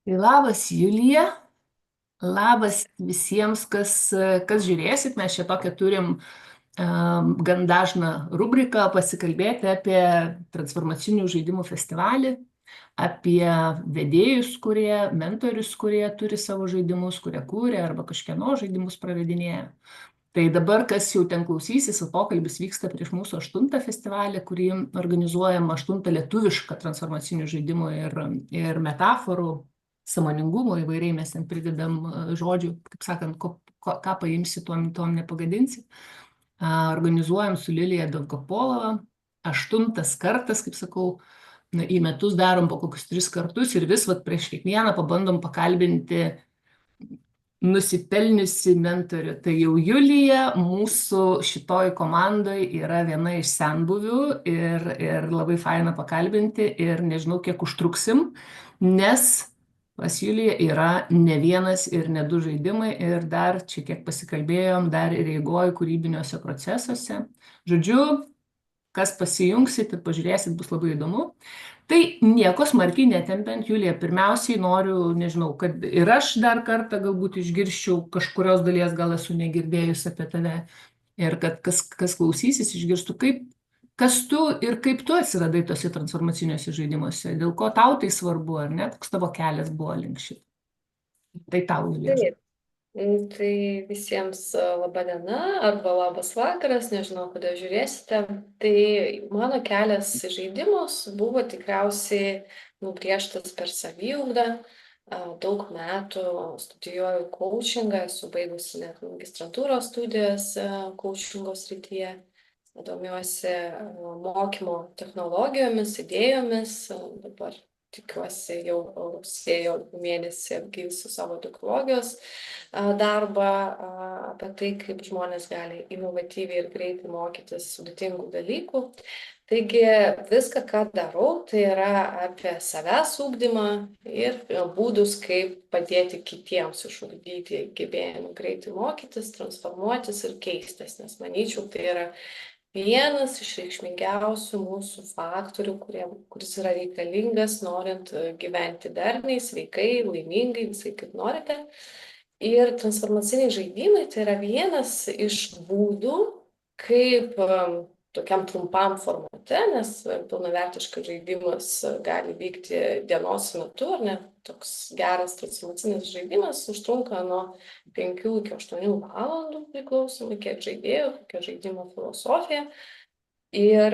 Tai labas Julija, labas visiems, kas žiūrėsit. Mes čia tokią turim gan dažną rubriką pasikalbėti apie transformacinių žaidimų festivalį, apie vedėjus, mentorius, kurie turi savo žaidimus, kurie kūrė arba kažkieno žaidimus pravedinėja. Tai dabar, kas jau ten klausysis, pokalbis vyksta prieš mūsų 8 festivalį, kurį organizuojam 8 lietuvišką transformacinių žaidimų ir metaforų, sąmoningumo įvairiai mes ten pridedam žodžių, kaip sakant, ką paimsi, tuom nepagadinsi. Organizuojam su Lilija Dolgopolova, 8 kartas, kaip sakau, į metus darom po kokius 3 kartus ir vis prieš kiekvieną pabandom pakalbinti nusipelniusi mentorių. Tai jau Julija mūsų šitoj komandoj yra viena iš senbuvių ir labai faina pakalbinti ir nežinau, kiek užtruksim, nes pas Juliją yra ne vienas ir ne 2 žaidimai ir dar čia kiek pasikalbėjom, dar ir eigoj kūrybiniuose procesuose. Žodžiu, kas pasijungsit ir pažiūrėsit, bus labai įdomu. Tai nieko smarkiai netempiant, Julija, pirmiausiai noriu, nežinau, kad ir aš dar kartą galbūt išgirščiau kažkurios dalies, gal esu negirdėjus apie tave, ir kad kas klausysis, išgirstų, kas tu ir kaip tu atsiradai tose transformaciniuose žaidimuose, dėl ko tau tai svarbu, ar ne, koks tavo kelias buvo link šito. Tai tau, Julija. Taip, tai visiems laba diena arba labas vakaras, nežinau, kada žiūrėsite. Tai mano kelias į žaidimus buvo tikriausiai nubrėžtas per saviugdą. Daug metų studijuoju coachingą, esu baigusi net magistrantūros studijas coachingo srityje. Domiuosi mokymo technologijomis, idėjomis. Dabar tikiuosi jau rugsėjo mėnesį apgysiu savo diplogijos darbą apie tai, kaip žmonės gali inovatyviai ir greitai mokytis sudėtingų dalykų. Taigi viską, ką darau, tai yra apie savęs ugdymą ir būdus, kaip padėti kitiems išugdyti gebėjimą greitai mokytis, transformuotis ir keistis, nes manyčiau, tai yra vienas iš reikšmingiausių mūsų faktorių, kuris yra reikalingas, norint gyventi darniai, sveikai, laimingai, visai kaip norite. Ir transformaciniai žaidimai tai yra vienas iš būdų, kaip tokiam trumpam formate, nes pilnavertiškas žaidimas gali vykti dienos metu, ar ne? Toks geras transformacinis žaidimas užtrunka nuo 5 iki 8 valandų priklausomai, kiek žaidėjų, kokia žaidimo filosofija. Ir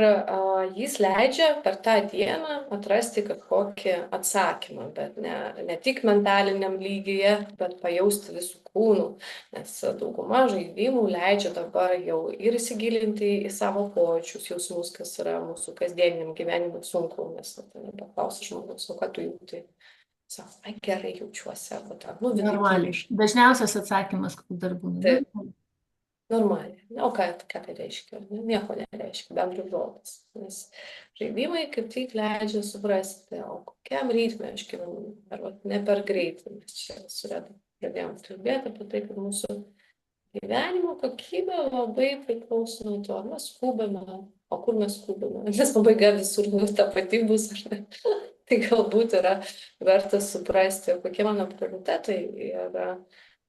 jis leidžia per tą dieną atrasti kažkokį atsakymą, bet ne tik mentaliniam lygyje, bet pajausti visų kūnų, nes dauguma žaidimų leidžia dabar jau ir įsigilinti į savo pojūčius, jausmus, kas yra mūsų kasdieniniam gyvenimui sunku, nes paklausia žmogus, o ką tu jauti? Sako, gerai jaučiuosi, arba tą, Normaliai. Dažniausias atsakymas, kokių darbų. Normaliai. O ką tai reiškia? Nieko nereiškia, bendras žodis. Nes žaidimai kaip tik leidžia suprasti, o kokiam ritme aš gyvenu, arba ne per greitai. Mes čia su Reda pradėjom kalbėti apie tai, kad mūsų gyvenimo kokybė labai priklauso nuo to, ar mes skubame, o kur mes skubame. Nes pabaiga visur ta pati bus, ar ne? Tai galbūt yra verta suprasti, kokie mano prioritetai yra.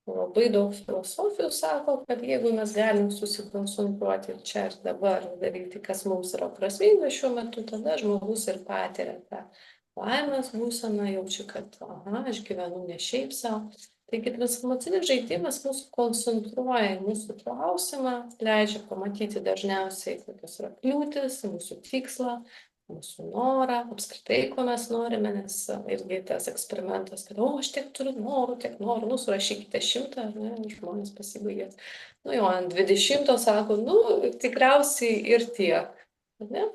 Labai daug filosofijų sako, kad jeigu mes galim susikoncentruoti čia ir dabar, daryti, kas mums yra prasminga šiuo metu, tada žmogus ir patiria tą laimės būseną, jaučia, kad aš gyvenu ne šiaip savo. Taigi transformacinis žaidimas mūsų koncentruoja į mūsų klausimą, leidžia pamatyti dažniausiai, kokios yra kliūtis, mūsų tikslą, mūsų norą, apskritai, ko mes norime, nes irgi tas eksperimentas, kad, aš tiek turiu norų, surašykite 100, ne, žmonės pasibaigė. Jau ant 20 sako, tikriausiai ir tiek. Ne?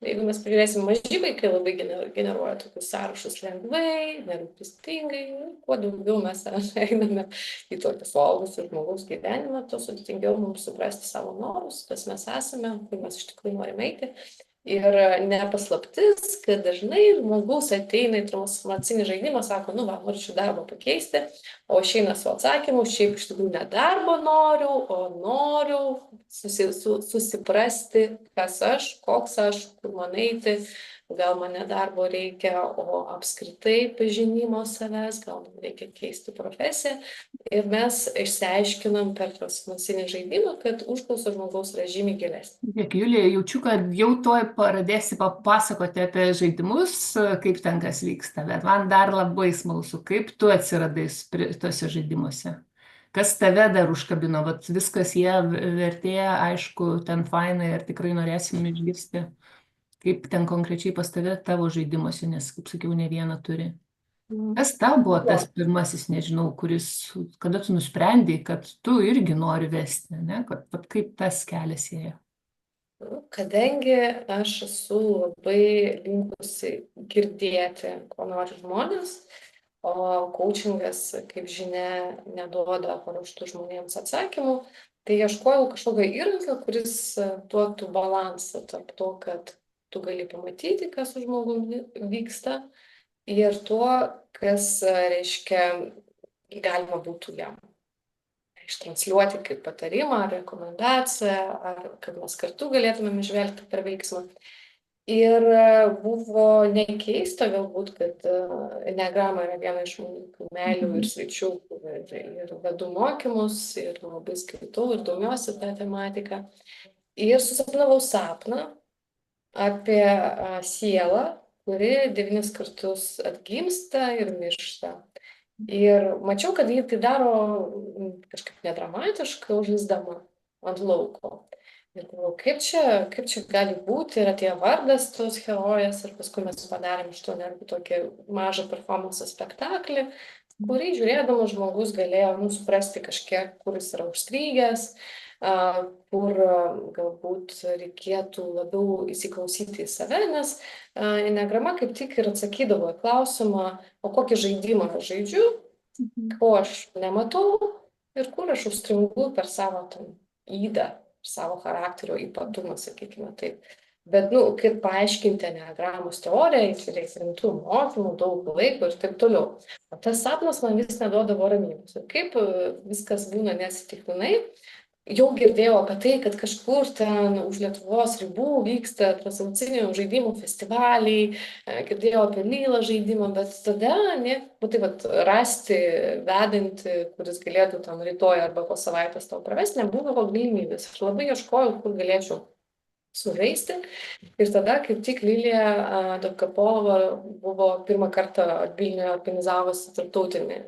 Jeigu mes pažiūrėsim, maži vaikai labai generuoja tokius sąrašus lengvai, nerūpestingai, kuo daugiau mes einame į tokį suaugusio žmogaus gyvenimą, tuo sudėtingiau mums suprasti savo norus, kas mes esame, kur mes iš tikrųjų norime eiti. Ir nepaslaptis, kad dažnai žmogus ateina į transformacinį žaidimą, sako, noriu šį darbą pakeisti, o išeina su atsakymu, šiaip iš tikrųjų ne darbo noriu, o noriu susiprasti, kas aš, koks aš, kur man eiti, gal man ne darbo reikia, o apskritai pažinimo savęs, gal man reikia keisti profesiją. Ir mes išsiaiškinam per transformacinį žaidimą, kad užklausa žmogaus yra žymiai gilesnė. Tiek, Julija, jaučiu, kad jau tuoj pradėsi papasakoti apie žaidimus, kaip ten kas vyksta, bet man dar labai smalsu, kaip tu atsiradai tuose žaidimuose. Kas tave dar užkabino, vat viskas jie vertėja, aišku, ten fainai ir tikrai norėsim išgirsti, kaip ten konkrečiai pas tave tavo žaidimuose, nes, kaip sakiau, ne vieną turi. Kas tau buvo tas pirmasis, nežinau, kada tu nusprendei, kad tu irgi nori vesti, ne? Vat kaip tas kelias ėjo? Kadangi aš esu labai linkusi girdėti, ko nori žmonės, o coachingas, kaip žinia, neduoda paruoštų žmonėms atsakymų, tai ieškojau kažkokio įrankio, kuris duotų balansą tarp to, kad tu gali pamatyti, kas su žmogumi vyksta, ir tuo, kas, reiškia, galima būtų jam ištransliuoti kaip patarimą ar rekomendaciją, ar kad mes kartu galėtumėm žvelgti per veiksmą. Ir buvo nekeista galbūt, kad eneagrama yra viena iš mano meilių ir sričių, ir vedu mokymus, ir labai skaitau ir domiuosi tą tematiką. Ir susapnavau sapną apie sielą, kuri 9 kartus atgimsta ir miršta. Ir mačiau, kad jį tai daro kažkaip nedramatiškai, užlįsdama ant lauko. Ir galvoju, kaip čia gali būti, ir atėjo vardas tos herojės, ir paskui mes padarėm iš to netgi tokį mažą performance spektaklį, kurį žiūrėdamas žmogus galėjo suprasti kažkiek, kur jis yra užstrigęs, kur galbūt reikėtų labiau įsiklausyti į save, nes eneagrama kaip tik ir atsakydavo į klausimą, o kokį žaidimą aš žaidžiu, ko aš nematau ir kur aš užstringu per savo ydą, savo charakterio ypatumą, sakykime taip. Bet, kaip paaiškinti eneagramos teoriją, reikia rimtų mokymų, daug laiko ir taip toliau. O tas sapnas man vis neduodavo ramybės. Ir kaip viskas būna neatsitiktinai, jau girdėjau apie tai, kad kažkur ten už Lietuvos ribų vyksta transformacinių žaidimų festivaliai, girdėjau apie Lylą žaidimą, bet tada rasti vedantį, kuris galėtų ten rytoj arba po savaitės tau pravesti, nebuvo galimybės. Aš labai ieškojau, kur galėčiau sužaisti. Ir tada kaip tik Lilija Dovgapolova buvo pirmą kartą Vilniuje organizavusi tarptautinį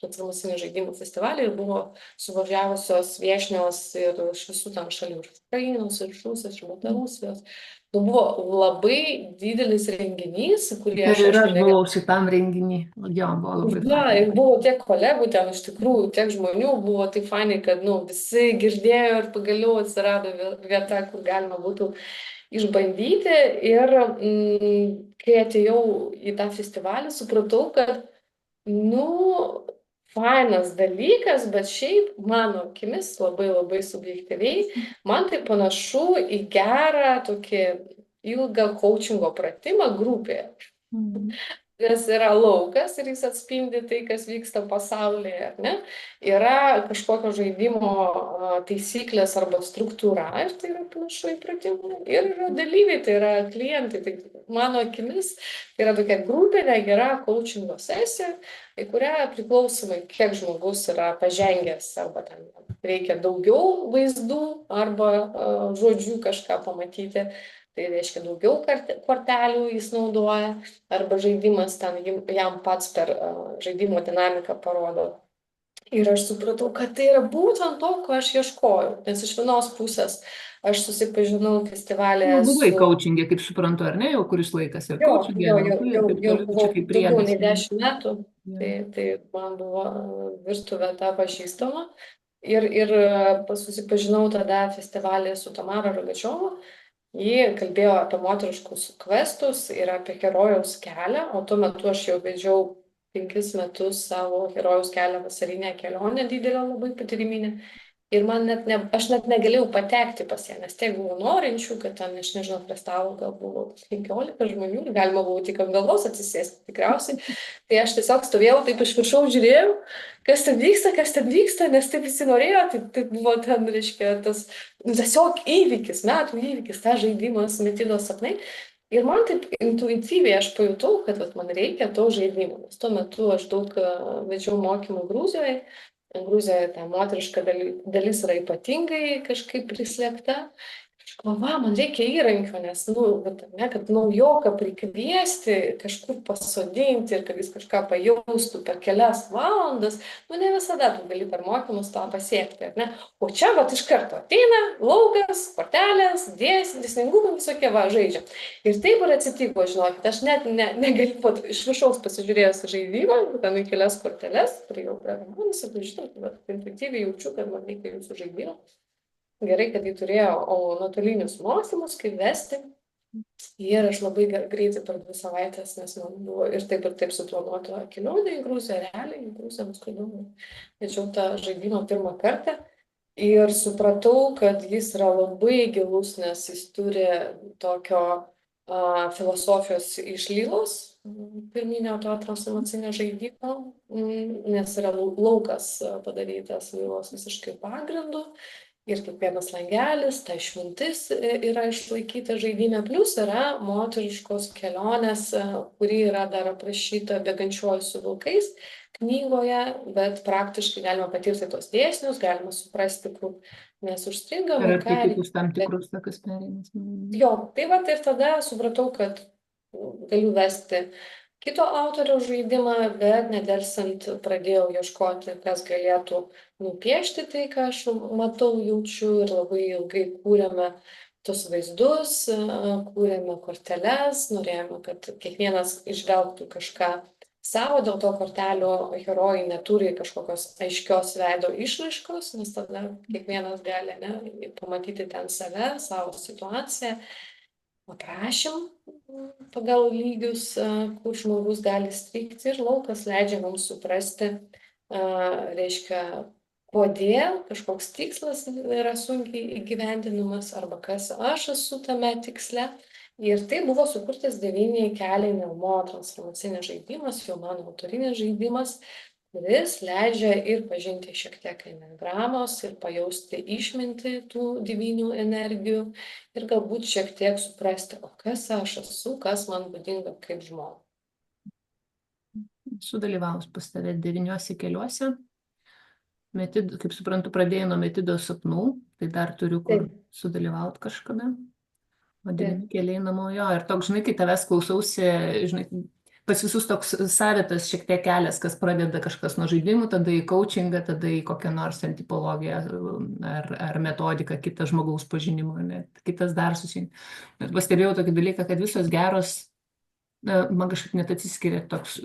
transformacinių žaidimų festivalį ir buvo suvažiavusios viešnios ir iš visų ten šalių, iš Ukrainos, iš Rusijos, iš Baltarusijos. Buvo labai didelis renginys, kurį aš buvau šitam renginį. Jo, buvo labai fainai. Ir buvo tiek kolegų ten, iš tikrųjų, tiek žmonių, buvo taip fainai, kad visi girdėjo ir pagaliau atsirado vieta, kur galima būtų išbandyti. Ir kai atėjau į tą festivalį, supratau, kad fainas dalykas, bet šiaip mano akimis labai subjektyviai, man tai panašu į gerą tokį ilgą coachingo pratimą grupėje. Nes yra laukas ir jis atspindi tai, kas vyksta pasaulyje, ar ne? Yra kažkokio žaidimo taisyklės arba struktūra ir tai yra panašu į pratimą. Ir yra dalyviai, tai yra klientai. Tai mano akimis tai yra tokia grupinė gera coachingo sesija, į kurią priklausomai, kiek žmogus yra pažengęs, arba ten reikia daugiau vaizdų, arba žodžių kažką pamatyti. Tai reiškia daugiau kortelių jis naudoja, arba žaidimas ten jam pats per žaidimo dinamiką parodo. Ir aš supratau, kad tai yra būtent to, ko aš ieškojau. Nes iš vienos pusės aš susipažinau festivalėje su... Buvai coachingė, kaip suprantu, ar ne, jau kuris laikas ir coachingė? Jau daugiau nei 10 metų. Tai man buvo virtuvė ta pažįstama. Ir susipažinau tada festivalėje su Tamara Rogačiova. Ji kalbėjo apie moteriškus questus ir apie herojaus kelią, o tuo metu aš jau vedžiau 5 metus savo herojaus kelią vasarinę kelionę didelę, labai patyriminę. Ir aš net negalėjau patekti pas ją, nes tiek buvo norinčių, kad ten, aš nežinau, prie stalo gal buvo 15 žmonių, galima buvo tik ant galvos atsisėsti tikriausiai. Tai aš tiesiog stovėjau, taip iš viršaus žiūrėjau, kas ten vyksta, nes taip visi norėjo, tai buvo ten, reiškia, tas tiesiog įvykis, metų įvykis, tas žaidimas Metidos sapnai. Ir man taip intuityviai aš pajutau, kad vat, man reikia to žaidimo, nes tuo metu aš daug vedžiau mokymų Gruzijoje. Gruzijoje ta moteriška dalis yra ypatingai kažkaip prislėgta. Aš galvoju, man reikia įrankio, nes, nu, vat, ne, kad naujoką prikviesti, kažkur pasodinti ir kad jis kažką pajaustų per kelias valandas, nu, ne visada tu gali per mokymus tą pasiekti, ar ne? O čia, vat, iš karto ateina laukas, kortelės, dėsningumai visokie, va, žaidžia. Ir taip ir atsitiko, žinokit, aš net negaliu, iš viršaus pasižiūrėjus žaidimą, ten į kelias korteles, turėjau prie ramonės, ir žinot, intuityviai jaučiu, kad man reikia jūsų žaidimo. Gerai, kad jį turėjo nuotolinius mokymus, kaip vesti. Ir aš labai greitai per 2 savaitės, nes man buvo ir taip suplanuota kelionė į Gruziją, realiai į Gruziją nuskridau. Tačiau tą žaidimą pirmą kartą. Ir supratau, kad jis yra labai gilus, nes jis turi tokio filosofijos iš Lylos, pirminio to transformacinio žaidimo, nes yra laukas padarytas Lylos visiškai pagrindu. Ir kiekvienas langelis, ta išmintis yra išlaikyta žaidime, plus yra moteriškos kelionės, kuri yra dar aprašyta Bėgančioji su vilkais knygoje, bet praktiškai galima patirti tos dėsnius, galima suprasti, kur mes užstringam Per ir ką archetipus tam reikia. tikrus tokius perėjimus. Jo, tai va ir tada supratau, kad galiu vesti kito autoriaus žaidimą, bet nedelsiant pradėjau ieškoti, kas galėtų nupiešti tai, ką aš matau, jaučiu, ir labai ilgai kūrėme tus vaizdus, kūrėme korteles, norėjome, kad kiekvienas išvelgtų kažką savo, dėl to kortelių herojai neturi kažkokios aiškios veido išraiškos, nes tada kiekvienas gali pamatyti ten save, savo situaciją. Aprašym pagal lygius, kur žmogus gali strigti, ir laukas leidžia mums suprasti, reiškia, kodėl kažkoks tikslas yra sunkiai įgyvendinamas arba kas aš esu tame tiksle. Ir tai buvo sukurtas 9 keliai Nelmo transformacinis žaidimas, jau mano autorinis žaidimas, kuris leidžia ir pažinti šiek tiek enegramos ir pajausti išmintį tų 9 energijų ir galbūt šiek tiek suprasti, o kas aš esu, kas man būdinga kaip žmogui. Sudalyvaus pas tave 9 keliuose. Kaip suprantu, pradėjai nuo Metidos sapnų, tai dar turiu kur sudalyvauti kažkada. O 9 keliai namo, jo. Ir toks, žinai, kai tavęs klausausi, žinai, pas visus toks savitas šiek tiek kelias, kas pradeda kažkas nuo žaidimų, tada į coachingą, tada į kokią nors tipologiją ar metodiką, kitą žmogaus pažinimo, net kitas dar susiję. Bet pastebėjau tokį dalyką, kad visos geros, man kažkaip net atsiskiria toks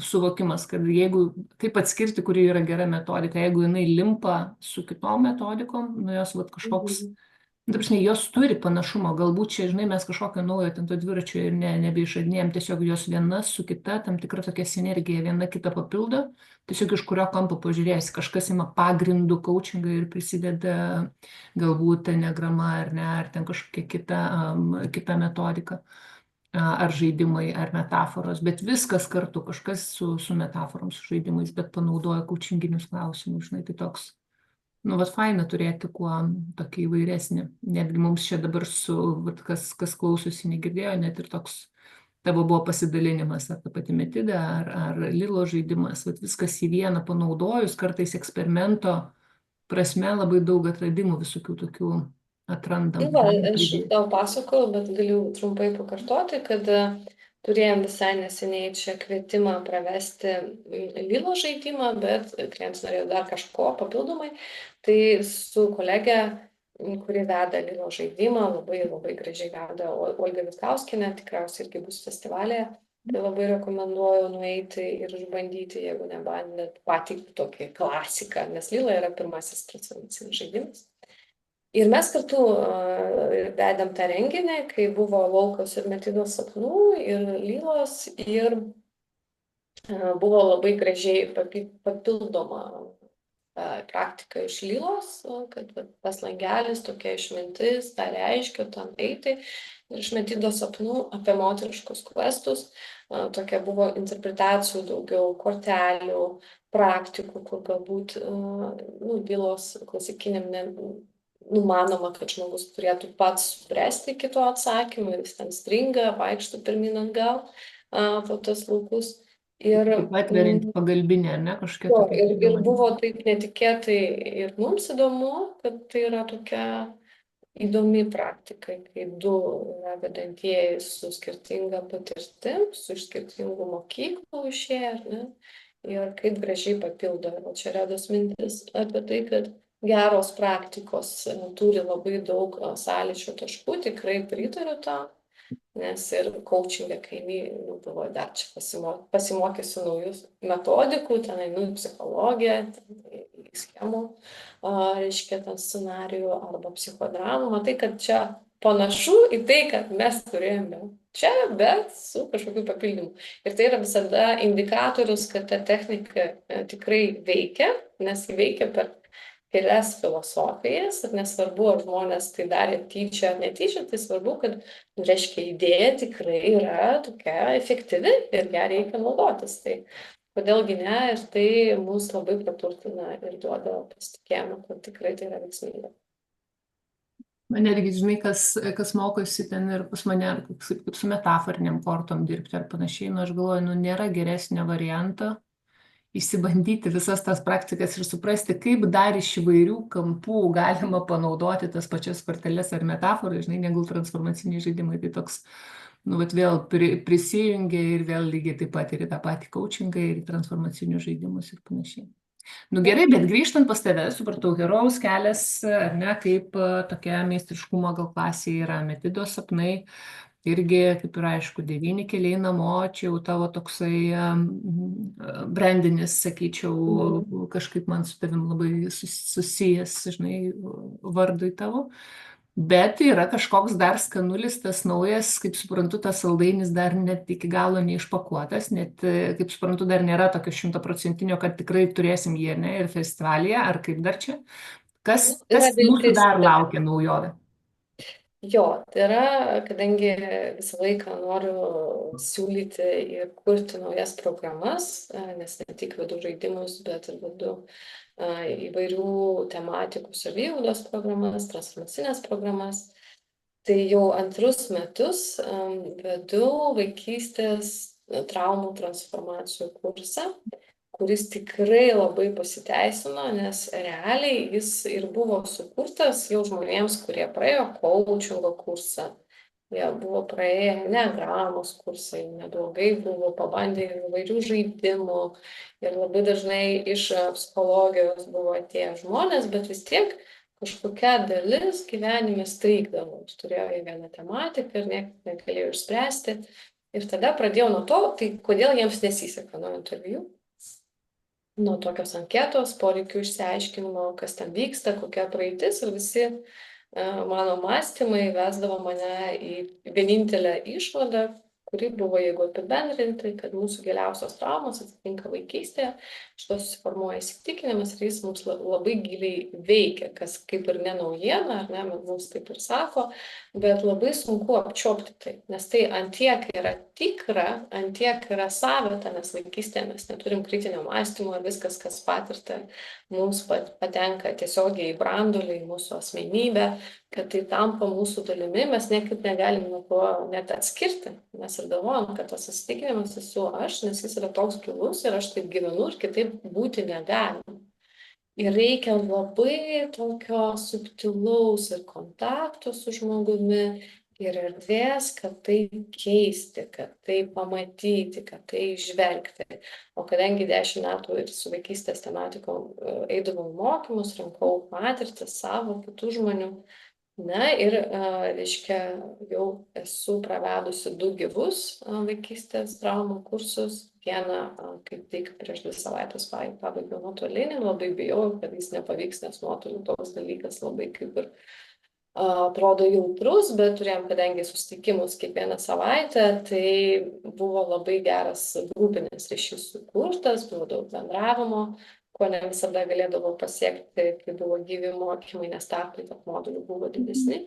suvokimas, kad jeigu, kaip atskirti, kuri yra gera metodika, jeigu jinai limpa su kitom metodikom, nu jos vat kažkoks, jos turi panašumo, galbūt čia, žinai, mes kažkokio naujo ten to dviračio ir nebeišradinėjom, tiesiog jos viena su kita, tam tikra tokia sinergija, viena kitą papildo, tiesiog iš kurio kampo pažiūrėsi, kažkas ima pagrindų coachingą ir prisideda galbūt enegrama ar ne, ar ten kažkokia kita metodika, ar žaidimai, ar metaforos, bet viskas kartu, kažkas su metaforom, su žaidimais, bet panaudoja coachinginius klausimus, žinai, tai toks, nu, vat faina turėti kuo tokį įvairesnį. Netgi mums čia dabar kas klausosi negirdėjo, net ir toks tavo buvo pasidalinimas, ar ta pati Metida, ar Lilo žaidimas, vat viskas į vieną panaudojus, kartais eksperimento prasme labai daug atradimų visokių tokių atrandam. Va, aš tau pasakojau, bet galiu trumpai pakartoti, kad turėjom visai neseniai čia kvietimą pravesti Lilo žaidimą, bet klientas norėjo dar kažko papildomai. Tai su kolegė, kuri veda Lilo žaidimą, labai gražiai veda Olga Vitkauskienė, tikriausiai irgi bus festivalėje. Tai labai rekomenduoju nueiti ir išbandyti, jeigu nebandėt, patį tokį klasiką, nes Lila yra pirmasis transformacinis žaidimas. Ir mes kartu vedėm tą renginį, kai buvo Laukas ir Metidos sapnų ir Lilos, ir buvo labai gražiai papildoma praktika iš Lilos, kad tas langelis, tokia išmintis, tą reiškia, tam eiti. Ir iš Metidos sapnų apie moteriškus questus, tokia buvo interpretacijų daugiau, kortelių, praktikų, kur galbūt Lilos klasikiniam numanoma, kad žmogus turėtų pats suprasti iki to atsakymų ir jis ten stringa, vaikšto pirmyn atgal po tas laukus. Ir, Kaip atverianti pagalbinė, ar ne, kažkokia tokia ir priemonė. buvo taip netikėtai ir mums įdomu, kad tai yra tokia įdomi praktika, kai du yra vedantieji su skirtinga patirtim, su iš skirtingų mokyklų išėję, ar ne? Ir kaip gražiai papildo. O čia Redos mintis apie tai, kad geros praktikos turi labai daug sąlyčio taškų, tikrai pritariu tam. Nes ir coachingė, kai nu, buvo dar čia pasimokysiu naujus metodikų, ten einu į psichologiją, į schemų, reiškia, ten scenarijų arba psichodramų, matai, kad čia panašu į tai, kad mes turėjome čia, bet su kažkokiu papildymu. Ir tai yra visada indikatorius, kad ta technika tikrai veikia, nes ji veikia per kelias filosofijas ir nesvarbu, ar žmonės tai darė tyčia ar netyčia, tai svarbu, kad, reiškia, idėja tikrai yra tokia efektyvi ir ją reikia naudotis. Tai kodėlgi ne, ir tai mus labai praturtina ir duoda pasitikėjimą, kad tikrai tai yra veiksminga. Man netgi, žinai, kas mokosi ten ir pas mane, kaip su metaforiniam kortom dirbti ar panašiai, nu aš galvoju, nu nėra geresnio varianto išsibandyti visas tas praktikas ir suprasti, kaip dar iš įvairių kampų galima panaudoti tas pačias korteles ar metaforas, žinai, negu transformaciniai žaidimai. Tai toks, nu, vat vėl prisijungia ir vėl lygiai taip pat ir į tą patį coachingą, ir į transformacinius žaidimus ir panašiai. Nu gerai, bet grįžtant pas tave, supratau, herojaus kelias, ar ne, kaip tokia meistriškumo gal klasė yra Metidos sapnai, irgi, kaip ir aišku, 9 keliai namo, čia jau tavo toksai brandinis, sakyčiau, kažkaip man su tavim labai susijęs, žinai, vardui tavo. Bet yra kažkoks dar skanulis, tas naujas, kaip suprantu, tas saldainis dar net iki galo neišpakuotas, net, kaip suprantu, dar nėra tokio 100%, kad tikrai turėsim jį, ne, ir festivalyje, ar kaip dar čia. Kas Yra mūsų viltis. dar laukia naujovė? Jo, tai yra, kadangi visą laiką noriu siūlyti ir kurti naujas programas, nes ne tik vedu žaidimus, bet ir vedu įvairių tematikų saviugdos programas, transformacinės programas. Tai jau antrus metus vedu vaikystės traumų transformacijų kursą, kuris tikrai labai pasiteisino, nes realiai jis ir buvo sukurtas jau žmonėms, kurie praėjo coachingo kursą. Jie buvo praėję enneagramos kursą, neblogai buvo pabandę įvairių žaidimų ir labai dažnai iš psichologijos buvo atėję žmonės, bet vis tiek kažkokia dalis gyvenime strigdavo. Turėjo į vieną tematiką ir niekaip negalėjo išspręsti. Ir tada pradėjau nuo to, tai kodėl jiems nesiseka nuo interviu, nuo tokios anketos, poreikių išsiaiškinimo, kas ten vyksta, kokia praeitis ir visi mano mąstymai vesdavo mane į vienintelę išvadą, kuri buvo, jeigu apibendrinti, kad mūsų giliausios traumos atsitinka vaikystėje, šitos susiformuoja įsitikinimas ir jis mums labai giliai veikia, kas kaip ir ne naujiena, ar ne, mums taip ir sako, bet labai sunku apčiopti tai, nes tai antiek yra tikra, antiek yra savita, nes vaikystėje mes neturim kritinio mąstymo ir viskas, kas patirta, mums patenka tiesiogiai į brandulį, į mūsų asmenybę, kad tai tampa mūsų dalimi, mes niekaip negalim nuo to net atskirti. Mes ir galvojam, kad tas įsitikinimas esu aš, nes jis yra toks gilus ir aš taip gyvenu ir kitaip būti negalim. Ir reikia labai tokio subtilaus ir kontakto su žmogumi ir erdvės, kad tai keisti, kad tai pamatyti, kad tai žvelgti. O kadangi 10 metų ir su vaikystės tematikom eidavau mokymus, rinkau patirtis savo, kitų žmonių, na ir, reiškia, jau esu pravedusi 2 gyvus vaikystės traumų kursus. Vieną, kaip tik prieš 2 savaitės pabaigiau nuotolinį, labai bijau, kad jis nepavyks, nes nuotoliu toks dalykas labai kaip ir atrodo jautrus, bet turėjom, kadangi susitikimus kiekvieną savaitę, tai buvo labai geras grupinis ryšys sukurtas, buvo daug bendravimo, ko ne visada galėdavau pasiekti, kai buvo gyvi mokymai, nes tarpai tarp modulių buvo didesni.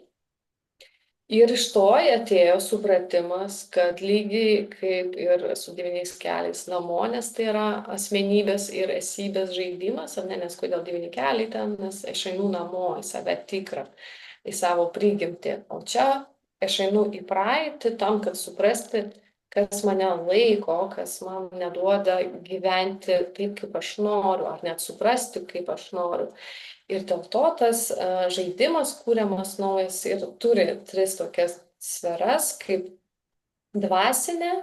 Ir iš to atėjo supratimas, kad lygiai kaip ir su devyniais keliais namo, nes tai yra asmenybės ir esybės žaidimas, ar ne, nes kodėl devyni keliai ten, nes aš einu namo į save tikrą, į savo prigimtį. O čia aš einu į praeitį tam, kad suprasti, kas mane laiko, kas man neduoda gyventi taip, kaip aš noriu, ar net suprasti, kaip aš noriu. Ir dėl to tas žaidimas kūriamas naujas ir turi tris tokias sferas, kaip dvasinė,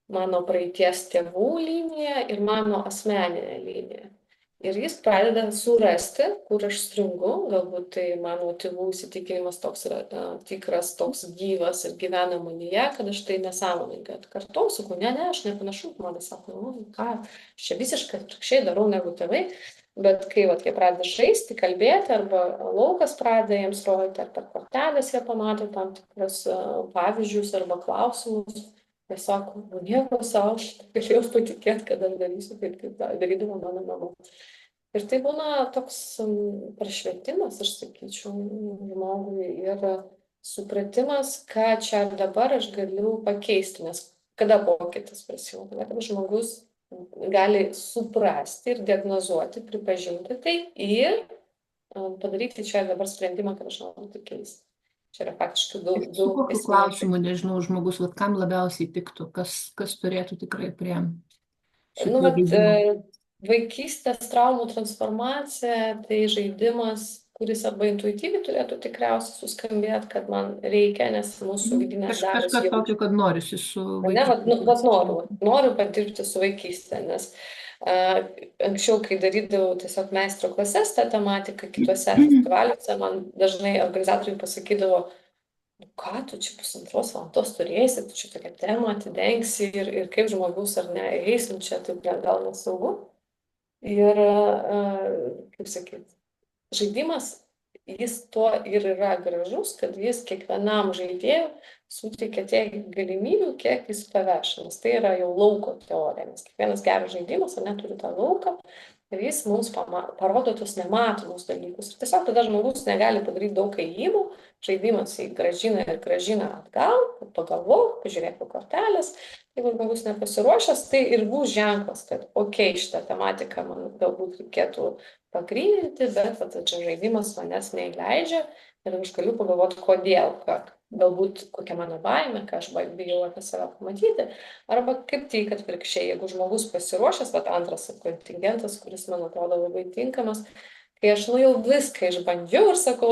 mano praeities tėvų linija ir mano asmeninė linija. Ir jis pradeda surasti, kur aš stringu, galbūt tai mano tėvų įsitikinimas toks yra tikras, toks gyvas ir gyvena manyje, kad aš tai nesąmoningai atkartau, sakau, ne, aš nepanašu, žmonės sako, nu, ką, aš čia visiškai atvirkščiai darau negu tėvai, bet kai jie pradeda žaisti, kalbėti, arba laukas pradeda jiems rodyti, ar per kortelės jie pamato tam tikrus pavyzdžius arba klausimus, jie sako, nu nieko savo, aš galėjau patikėti, kad aš darysiu taip, kaip darydavo mano mama. Ir tai būna toks prašvietimas, aš sakyčiau, žmogui ir supratimas, ką čia ir dabar aš galiu pakeisti, nes kada pokytis prasideda, kada žmogus gali suprasti ir diagnozuoti, pripažinti tai ir padaryti čia ir dabar sprendimą, kad aš noriu tai keisti. Čia yra faktiškai Su daug kokiu klausimu, nežinau, žmogus, vat, kam labiausiai tiktų, kas turėtų tikrai prie Nu, šito vat, žaidimo? vaikystės traumų transformacija, tai žaidimas, kuris arba intuityviai turėtų tikriausiai suskambėti, kad man reikia, nes mūsų vidinės galios Kažkas jau. tokio, kad norisi su Ne, vat vaikystės. noriu padirbti su vaikystė, nes anksčiau, kai darydavau tiesiog meistro klases tą tematiką kituose festivaliuose, man dažnai organizatoriai pasakydavo, nu ką tu čia 1,5 valandos turėsi, tu čia tokią temą atidengsi ir kaip žmogus ar ne, eisim čia, taip gal nesaugu. Ir, kaip sakyt, žaidimas, jis tuo ir yra gražus, kad jis kiekvienam žaidėjui suteikia tiek galimybių, kiek jis paveš. Nes tai yra jau lauko teorija, nes kiekvienas geras žaidimas, ar neturi tą lauką, ir jis mums parodo tus nematomus dalykus. Ir tiesiog tada žmogus negali padaryti daug ėjimų, žaidimas jį grąžina ir grąžina atgal, pagalvok, pažiūrėk po kortelės. Jeigu žmogus nepasiruošęs, tai ir bus ženklas, kad okei, šitą tematiką man galbūt reikėtų pagryninti, bet čia žaidimas manęs neįleidžia ir aš galiu pagalvoti, kodėl, galbūt kokia mano baimė, ką aš bijau apie save pamatyti, arba kaip tik atvirkščiai, jeigu žmogus pasiruošęs, bet antras kontingentas, kuris man atrodo labai tinkamas, kai aš jau viską išbandžiau ir sakau,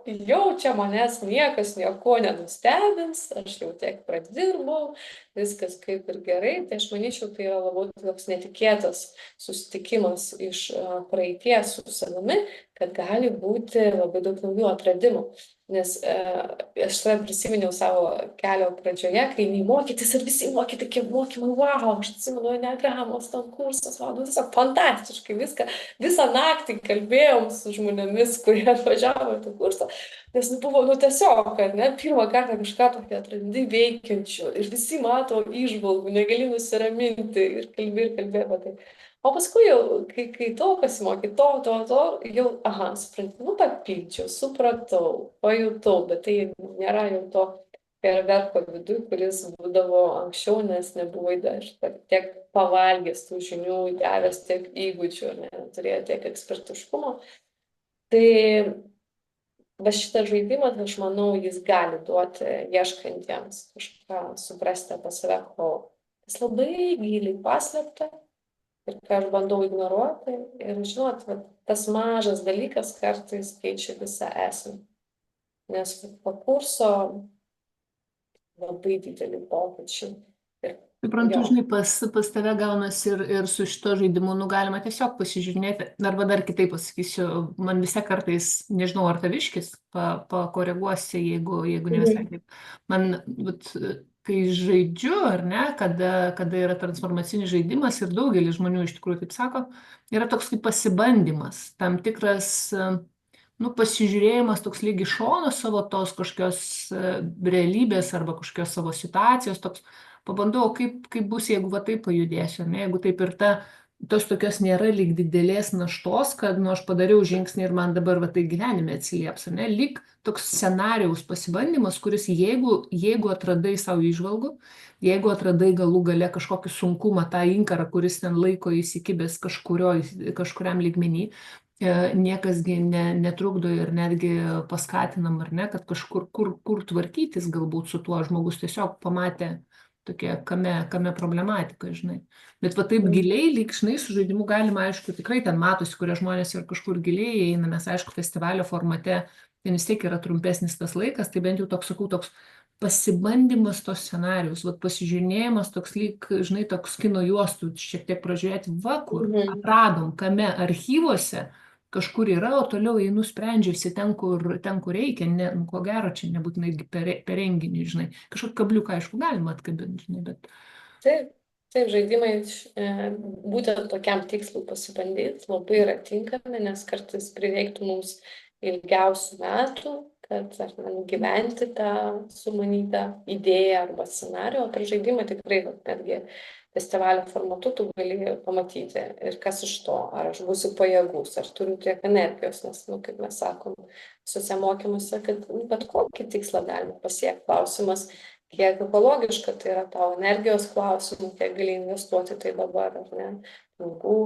jau čia manęs niekas nieko nenustebins, aš jau tiek pradirbau, viskas kaip ir gerai, tai aš manyčiau, tai yra labai toks netikėtas susitikimas iš praeities su savimi, kad gali būti labai daug naujų atradimų. Nes aš save prisiminiau savo kelio pradžioje, kai nei mokytis ir visi mokyti mokymai, wow, aš atsimenu, Enneagramos, tam kursas, wow, tiesiog fantastiškai visą naktį kalbėjom su žmonėmis, kurie atvažiavo į tą kursą, nes buvo, tiesiog, kad ne, pirmą kartą kažką tokį atrandi veikiančių ir visi mato įžvalgų, negali nusiraminti ir kalbė apie tai. O paskui jau, kai to pasimokai, jau, suprantu, papildžiau, supratau, pajutau, bet tai nėra jau to fejerverko viduj, kuris būdavo anksčiau, nes nebuvai tiek pavalgęs tų žinių, gavęs tiek įgūdžių, turėjo tiek ekspertiškumo. Tai va šitas žaidimas, aš manau, jis gali duoti ieškantiems kažką suprasti apie save, ko jis labai giliai paslėpta. Ir ką aš bandau ignoruoti, ir žinot, tas mažas dalykas kartais keičia visą esmę. Nes po kurso labai dideli pokyčiai. Suprantu, žinai, pas tave gaunasi ir su šito žaidimu, galima tiesiog pasižiūrėti, arba dar kitaip pasakysiu, man visi kartais, nežinau, ar taviškis, pakoreguosi, jeigu ne visai taip. Man, kai žaidžiu, ar ne, kada yra transformacinis žaidimas ir daugelis žmonių iš tikrųjų taip sako, yra toks kaip pasibandymas, tam tikras pasižiūrėjimas toks lyg iš šono savo tos kažkokios realybės arba kažkokios savo situacijos, toks pabandau, kaip bus, jeigu va taip pajudėsiu, ne, jeigu taip ir ta tos tokios nėra lyg didelės naštos, kad, nu, aš padariau žingsnį ir man dabar va tai gyvenime atsilieps, ar ne? Lyg toks scenarijaus pasibandymas, kuris jeigu atradai savo įžvalgų, jeigu atradai galų gale kažkokį sunkumą, tą inkarą, kuris ten laiko įsikibęs kažkuriam lygmenį, niekasgi netrukdo ir netgi paskatinam, ar ne, kad kažkur kur tvarkytis galbūt su tuo žmogus tiesiog pamatė tokia, kame problematika, žinai. Bet va taip giliai, lyg, žinai, su žaidimu galima, aišku, tikrai ten matosi, kurie žmonės ir kažkur giliai eina, mes, aišku, festivalio formate, ten vis tiek yra trumpesnis tas laikas, tai bent jau toks, sakau, toks pasibandymas tos scenarius, va pasižiūrėjimas toks lyg, žinai, toks kino juostų, šiek tiek pražiūrėti, va kur Mhm. atradom, kame archyvuose kažkur yra, o toliau einu sprendžiuosi ten, kur reikia, ne, nu, ko gero, čia nebūtinai per renginį, žinai, kažkokį kabliuką, aišku, galima atkabinti, žinai, bet Taip, taip, žaidimai būtent tokiam tikslui pasibandyti labai yra tinkami, nes kartais prireiktų mums ilgiausių metų, kad ar ne, nugyventi tą sumanytą idėją arba scenarijų, o per žaidimą tikrai vat, netgi festivalio formatu tu gali pamatyti ir kas iš to, ar aš būsiu pajėgus, ar turiu tiek energijos, nes, nu, kaip mes sakom, visuose mokymuose, kad nu, bet kokį tikslą galima pasiekti. Klausimas, kiek ekologiška tai yra tau energijos klausimų, kiek gali investuoti tai dabar, ar ne, pinigų,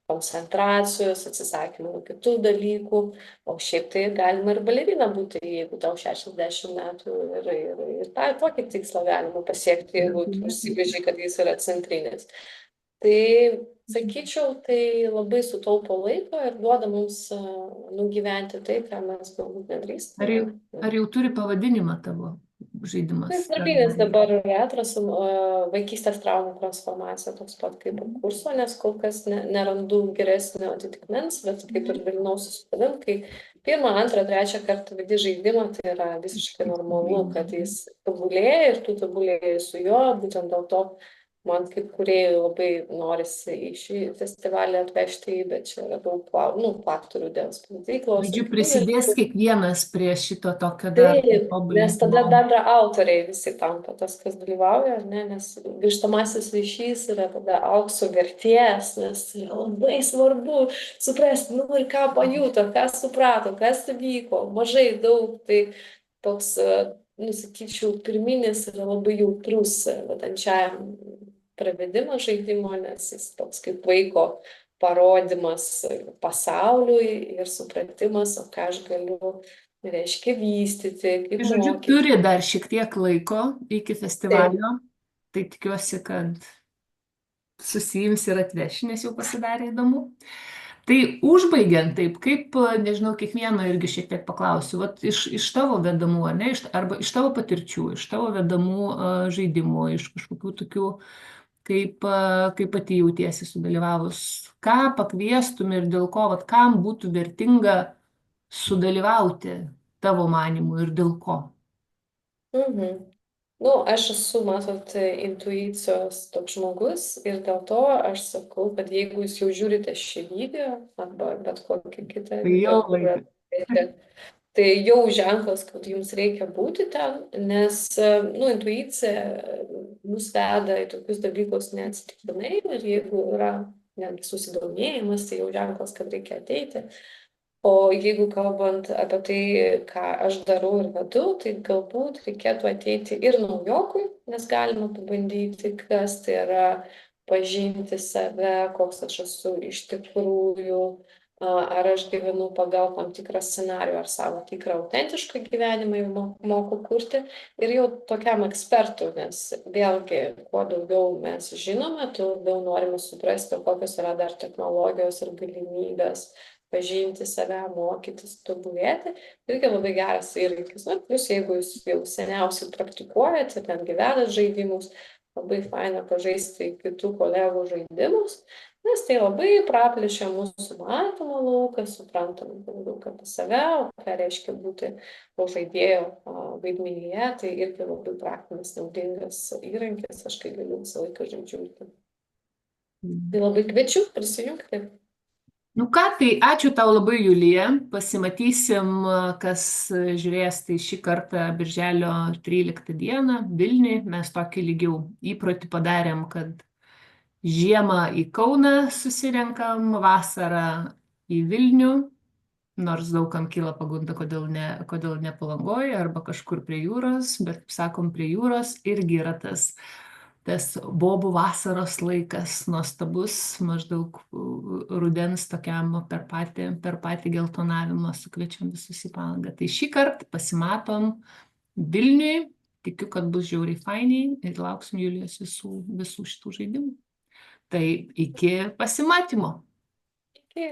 koncentracijos, atsisakymų nuo kitų dalykų, o šiaip tai galima ir balerina būti, jeigu tau 60 metų ir tą tokį tikslą galima pasiekti, jeigu tu užsibrėži, kad jis yra centrinis. Tai, sakyčiau, tai labai sutaupo laiko ir duoda mums nugyventi tai, ką mes galbūt ar jau, nedrįstame. ar jau turi pavadinimą tavo žaidimas? Taip, vardynas dabar atrasam vaikystės traumų transformacija, toks pat kaip ir kurso, nes kol kas nerandu geresnio atitikmens, bet kaip ir dalinausi su tavim, kai pirmą, antrą, trečią kartą vedi žaidimą, tai yra visiškai normalu, kad jis tobulėja ir tu tobulėjai su juo, būtent dėl to man kaip kūrėjai labai norisi į šį festivalį atvežti, bet čia yra daug faktorių dėl spaudyklos Žodžiu, ir kitų prisidės dalykų. kiekvienas prie šito tokio darbo Taip, nes tada tobulinimo. bendra autoriai visi tampa tas, kas dalyvauja, ar ne, nes grįžtamasis ryšys yra tada aukso vertės, nes yra labai svarbu suprasti, nu ir ką pajuto, ką suprato, kas vyko, mažai daug, tai toks, nusakyčiau, pirminis yra labai jautrus vadančiajam pravedimas žaidimo, nes jis toks kaip vaiko parodimas pasauliui ir supratimas, o ką aš galiu reiškia vystyti, kaip Tai žodžiu, mokyti. turi dar šiek tiek laiko iki Taip. festivalio, tai tikiuosi, kad susijims ir atveši, nes jau pasidarė įdomu. Tai užbaigiant taip, kaip, nežinau, kiekvieno irgi šiek tiek paklausiu, vat iš tavo vedamų, ne, arba iš tavo patirčių, iš tavo vedamų žaidimų, iš kažkokių tokių, kaip pati jautiesi sudalyvavus, ką pakviestum ir dėl ko, vat kam būtų vertinga sudalyvauti tavo manimu ir dėl ko. Mhm. Nu, aš esu, matot, intuicijos toks žmogus ir dėl to aš sakau, kad jeigu jūs jau žiūrite šį video arba bet kokį kitą Tai video, jau kur laikas. tai jau ženklas, kad jums reikia būti ten, nes, nu, intuicija mus veda į tokius dalykus neatsitiktinai ir jeigu yra netgi susidomėjimas, tai jau ženklas, kad reikia ateiti. O jeigu kalbant apie tai, ką aš darau ir vedu, tai galbūt reikėtų ateiti ir naujokui, nes galima pabandyti, kas tai yra pažinti save, koks aš esu iš tikrųjų, ar aš gyvenu pagal tam tikrą scenarijų, ar savo tikrą autentišką gyvenimą jau moku kurti. Ir jau tokiam ekspertui, nes vėlgi, kuo daugiau mes žinome, tuo daugiau norime suprasti, kokios yra dar technologijos ir galimybės pažinti save, mokytis, tobulėti, irgi labai geras įrankis. Na, plus jeigu jūs jau seniausiai praktikuojate, ten gyvenat žaidimus, labai faina pažaisti kitų kolegų žaidimus, nes tai labai praplečia mūsų matymo lauką, suprantam daug apie save, ką reiškia būti to žaidėjo vaidmenyje, tai irgi labai praktinis, naudingas įrankis, aš kai galiu visą laiką žaidžiu. Tai labai kviečiu prisijungti. Nu ką, tai ačiū tau labai, Julija. Pasimatysim, kas žiūrės tai šį kartą Birželio 13 dieną Vilniui. Mes tokį lygiau įprotį padarėm, kad Žiemą į Kauną susirenkam, vasarą į Vilnių, nors daugam kyla pagunda, kodėl ne Palangoje arba kažkur prie jūros, bet, kaip sakom, prie jūros irgi yra tas bobų vasaros laikas nuostabus, maždaug rudens tokiam per patį geltonavimą sukviečiam visus į Palangą. Tai šį kartą pasimatom Vilniui, tikiu, kad bus žiauriai fainiai ir lauksim Julijos visų šitų žaidimų. Tai iki pasimatymo. Iki.